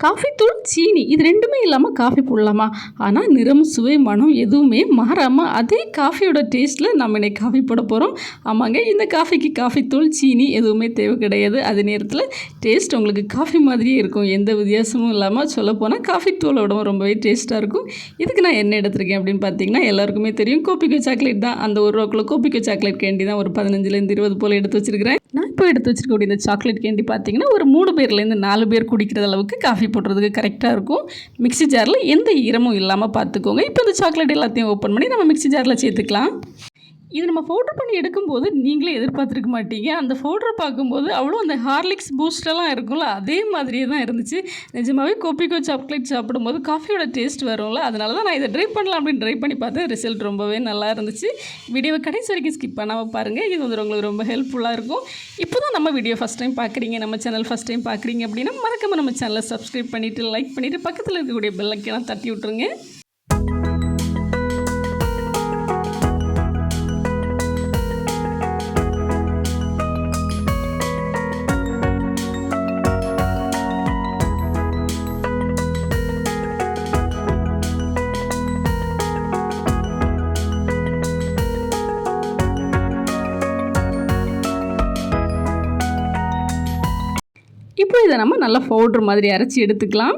Coffee தூள், சீனி இது 2மே இல்லாமல் காஃபி போடலாமா? ஆனால் நிறம், சுவை, மனம் எதுவுமே மாறாமல் அதே காஃபியோட டேஸ்ட்டில் நம்ம இன்றைக்கி காஃபி போட போகிறோம். ஆமாங்க, இந்த காஃபிக்கு காஃபி தூள், சீனி எதுவுமே தேவை கிடையாது. அதே நேரத்தில் டேஸ்ட் உங்களுக்கு காஃபி மாதிரியே இருக்கும். எந்த வித்தியாசமும் இல்லாமல் சொல்லப்போனால் காஃபி தூளோட ரொம்பவே டேஸ்ட்டாக இருக்கும். இதுக்கு நான் என்ன எடுத்திருக்கேன் அப்படின்னு பார்த்தீங்கன்னா, எல்லாருக்குமே தெரியும் கோபிக்கோ சாக்லேட் தான். அந்த ₹1 கோபிக்கோ சாக்லேட் கேண்டி தான் ஒரு 15லேருந்து 20 போல் எடுத்து வச்சுருக்கிறேன். நான் இப்போ எடுத்து வச்சுருக்கக்கூடிய இந்த சாக்லேட் கேண்டி பார்த்தீங்கன்னா ஒரு 3 பேர்லேருந்து 4 பேர் குடிக்கிற அளவுக்கு காஃபி போடுறதுக்கு கரெக்டாக இருக்கும். மிக்ஸி ஜாரில் எந்த ஈரமும் இல்லாமல் பார்த்துக்கோங்க. இப்போ இந்த சாக்லேட் எல்லாத்தையும் ஓப்பன் பண்ணி நம்ம மிக்ஸி ஜாரில் சேர்த்துக்கலாம். இது நம்ம பவுடர் பண்ணி எடுக்கும்போது நீங்களே எதிர்பார்த்துருக்க மாட்டீங்க. அந்த பவுடரை பார்க்கும்போது அவ்வளோ அந்த ஹார்லிக்ஸ் பூஸ்டெல்லாம் இருக்கும்ல, அதே மாதிரியே தான் இருந்துச்சு. நிஜமாகவே கோபிக்கோ சாக்லேட் சாப்பிடும்போது காஃபியோட டேஸ்ட் வரும்ல, அதனால தான் நான் இதை ட்ரை பண்ணலாம் அப்படின்னு ட்ரை பண்ணி பார்த்தேன். ரிசல்ட் ரொம்பவே நல்லா இருந்துச்சு. வீடியோவை கடைசி வரைக்கும் ஸ்கிப் பண்ணாமல் பாருங்கள். இது வந்து உங்களுக்கு ரொம்ப ஹெல்ப்ஃபுல்லாக இருக்கும். இப்போ தான் நம்ம வீடியோ ஃபஸ்ட் டைம் பார்க்குறீங்க, நம்ம சேனல் ஃபஸ்ட் டைம் பார்க்குறீங்க அப்படின்னா மறக்காமல் நம்ம சேனலை சப்ஸ்கிரைப் பண்ணிவிட்டு லைக் பண்ணிவிட்டு பக்கத்தில் இருக்கக்கூடிய பெல் ஐக்கானை தட்டி விட்ருங்க. இப்போ இதை நம்ம நல்லா பவுடர் மாதிரி அரைச்சி எடுத்துக்கலாம்.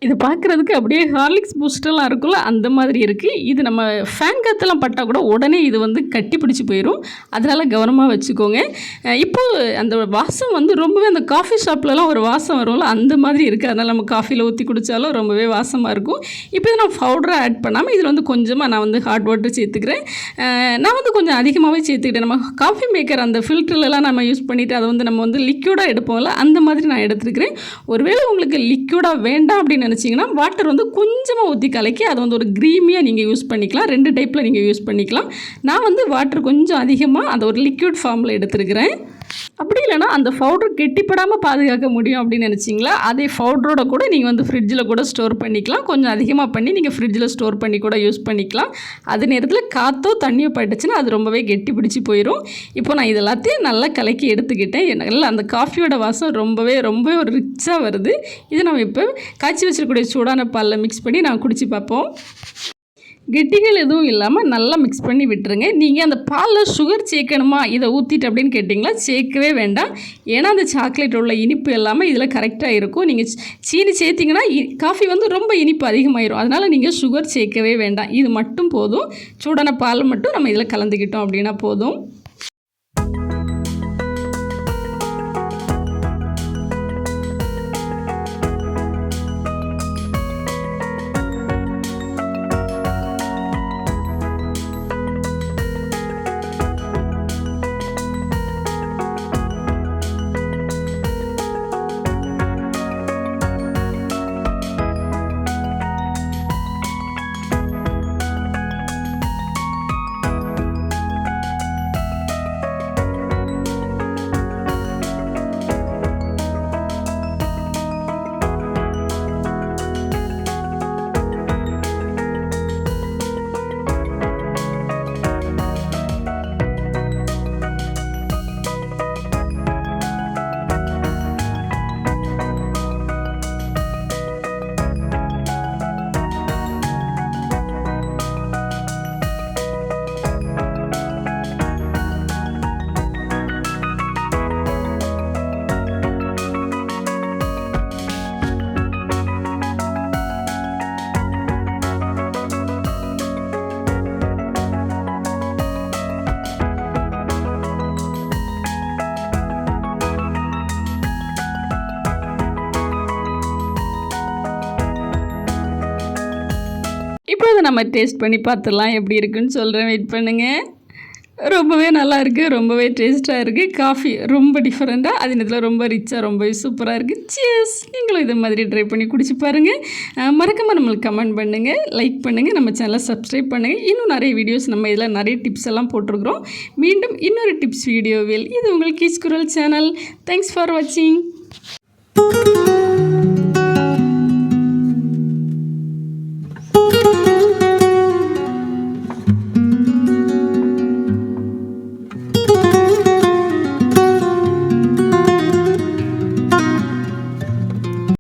இது பார்க்குறதுக்கு அப்படியே ஹார்லிக்ஸ் பூஸ்டெல்லாம் இருக்குல்ல, அந்த மாதிரி இருக்குது. இது நம்ம ஃபேன் காற்றெல்லாம் பட்டால் கூட உடனே இது வந்து கட்டி பிடிச்சி போயிடும். அதனால் கவனமாக வச்சுக்கோங்க. இப்போது அந்த வாசம் வந்து ரொம்பவே அந்த காஃபி ஷாப்லலாம் ஒரு வாசம் வரும்ல, அந்த மாதிரி இருக்குது. அதனால் நம்ம காஃபியில் ஊற்றி குடித்தாலும் ரொம்பவே வாசமாக இருக்கும். இப்போ இதை நான் பவுடராக ஆட் பண்ணாமல் இதில் வந்து கொஞ்சமாக நான் வந்து ஹாட் வாட்டர் சேர்த்துக்கிறேன். நான் வந்து கொஞ்சம் அதிகமாகவே சேர்த்துக்கிட்டேன். நம்ம காஃபி மேக்கர் அந்த ஃபில்டர்லலாம் நம்ம யூஸ் பண்ணிவிட்டு அதை வந்து நம்ம வந்து லிக்யூடாக எடுப்போம்ல, அந்த மாதிரி நான் எடுத்துருக்கிறேன். ஒருவேளை உங்களுக்கு லிக்யூடாக வேண்டாம் அப்படின்னு நினச்சிங்கன்னா வாட்டர் வந்து கொஞ்சமாக ஊற்றி கலக்கி அதை வந்து ஒரு க்ரீமியாக நீங்கள் யூஸ் பண்ணிக்கலாம். 2 டைப்பில் நீங்கள் யூஸ் பண்ணிக்கலாம். நான் வந்து வாட்டர் கொஞ்சம் அதிகமாக அதை ஒரு லிக்யூட் ஃபார்மில் எடுத்துருக்கிறேன். அப்படி இல்லைனா அந்த பவுடர் கெட்டிப்படாமல் பாதுகாக்க முடியும் அப்படின்னு நினச்சிங்களா, அதே பவுடரோட கூட நீங்கள் வந்து ஃப்ரிட்ஜில் கூட ஸ்டோர் பண்ணிக்கலாம். கொஞ்சம் அதிகமாக பண்ணி நீங்கள் ஃப்ரிட்ஜில் ஸ்டோர் பண்ணி கூட யூஸ் பண்ணிக்கலாம். அதே நேரத்தில் காற்றோ தண்ணியோ பட்டுச்சுன்னா அது ரொம்பவே கெட்டி பிடிச்சி போயிடும். இப்போ நான் இது எல்லாத்தையும் நல்லா கலக்கி எடுத்துக்கிட்டேன். நல்லா அந்த காஃபியோட வாசம் ரொம்பவே ஒரு ரிச்சாக வருது. இது நம்ம இப்போ காய்ச்சி வச்சிருக்கக்கூடிய சூடான பாலில் மிக்ஸ் பண்ணி நான் குடிச்சு பார்ப்போம். கெட்டிகள் எதுவும் இல்லாமல் நல்லா மிக்ஸ் பண்ணி விட்டுருங்க. நீங்கள் அந்த பாலில் சுகர் சேர்க்கணுமா இதை ஊற்றிட்டு அப்படின்னு கேட்டிங்களா, சேர்க்கவே வேண்டாம். ஏன்னா அந்த சாக்லேட் உள்ள இனிப்பு எல்லாமே இதில் கரெக்டாக இருக்கும். நீங்கள் சீனி சேர்த்திங்கன்னா காஃபி வந்து ரொம்ப இனிப்பு அதிகமாகிடும். அதனால் நீங்கள் சுகர் சேர்க்கவே வேண்டாம். இது மட்டும் போதும். சூடான பால் மட்டும் நம்ம இதில் கலந்துக்கிட்டோம் அப்படின்னா போதும். இப்போ அதை நம்ம டேஸ்ட் பண்ணி பார்த்துடலாம் எப்படி இருக்குன்னு சொல்கிறேன். வெயிட் பண்ணுங்கள். ரொம்பவே நல்லா இருக்குது, ரொம்பவே டேஸ்ட்டாக இருக்குது. காஃபி ரொம்ப டிஃப்ரெண்ட்டாக, அது இதில் ரொம்ப ரிச்சாக ரொம்பவே சூப்பராக இருக்குது. சியர்ஸ்! நீங்களும் இதை மாதிரி ட்ரை பண்ணி குடிச்சு பாருங்கள். மறக்காமல் நம்மளுக்கு கமெண்ட் பண்ணுங்கள், லைக் பண்ணுங்கள், நம்ம சேனலை சப்ஸ்கிரைப் பண்ணுங்கள். இன்னும் நிறைய வீடியோஸ் நம்ம இதில் நிறைய டிப்ஸ் எல்லாம் போட்டிருக்கிறோம். மீண்டும் இன்னொரு டிப்ஸ் வீடியோவில் இது உங்கள் கிட்ஸ் குரல் சேனல். தேங்க்ஸ் ஃபார் வாட்சிங்.